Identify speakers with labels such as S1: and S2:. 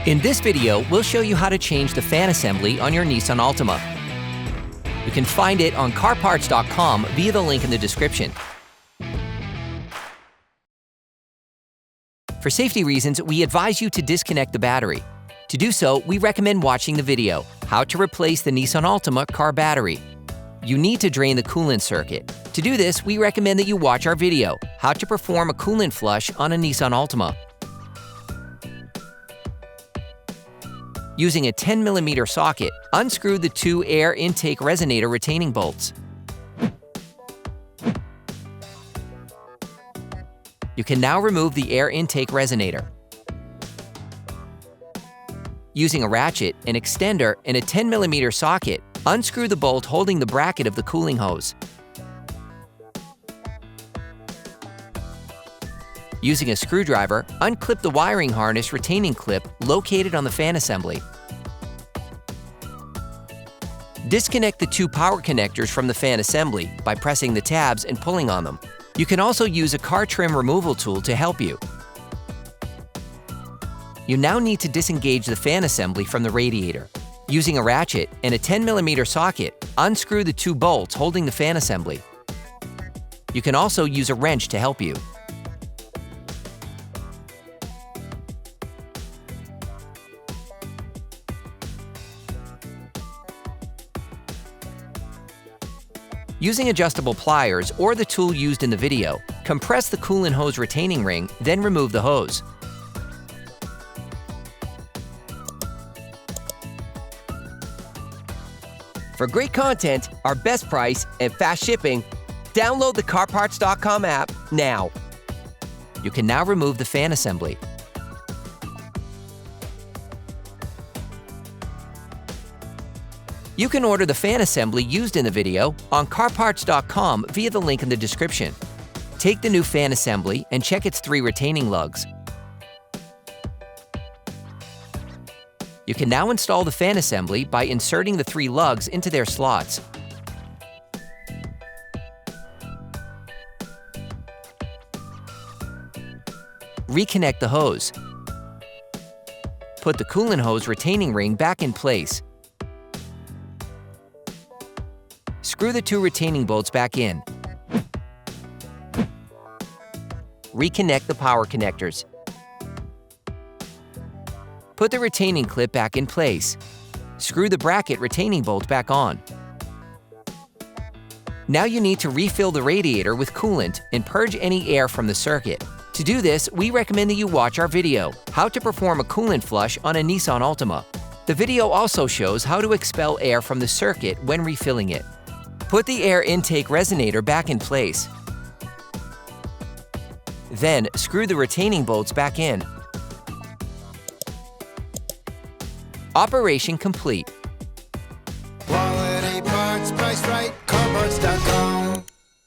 S1: In this video, we'll show you how to change the fan assembly on your Nissan Altima. You can find it on CarParts.com via the link in the description. For safety reasons, we advise you to disconnect the battery. To do so, we recommend watching the video, How to Replace the Nissan Altima Car Battery. You need to drain the coolant circuit. To do this, we recommend that you watch our video, How to Perform a Coolant Flush on a Nissan Altima. Using a 10mm socket, unscrew the two air intake resonator retaining bolts. You can now remove the air intake resonator. Using a ratchet, an extender, and a 10mm socket, unscrew the bolt holding the bracket of the cooling hose. Using a screwdriver, unclip the wiring harness retaining clip located on the fan assembly. Disconnect the two power connectors from the fan assembly by pressing the tabs and pulling on them. You can also use a car trim removal tool to help you. You now need to disengage the fan assembly from the radiator. Using a ratchet and a 10mm socket, unscrew the two bolts holding the fan assembly. You can also use a wrench to help you. Using adjustable pliers or the tool used in the video, compress the coolant hose retaining ring, then remove the hose.
S2: For great content, our best price, and fast shipping, download the CarParts.com app now.
S1: You can now remove the fan assembly. You can order the fan assembly used in the video on CarParts.com via the link in the description. Take the new fan assembly and check its 3 retaining lugs. You can now install the fan assembly by inserting the 3 lugs into their slots. Reconnect the hose. Put the coolant hose retaining ring back in place. Screw the 2 retaining bolts back in. Reconnect the power connectors. Put the retaining clip back in place. Screw the bracket retaining bolt back on. Now you need to refill the radiator with coolant and purge any air from the circuit. To do this, we recommend that you watch our video, How to Perform a Coolant Flush on a Nissan Altima. The video also shows how to expel air from the circuit when refilling it. Put the air intake resonator back in place. Then, screw the retaining bolts back in. Operation complete.
S3: Quality parts, priced right.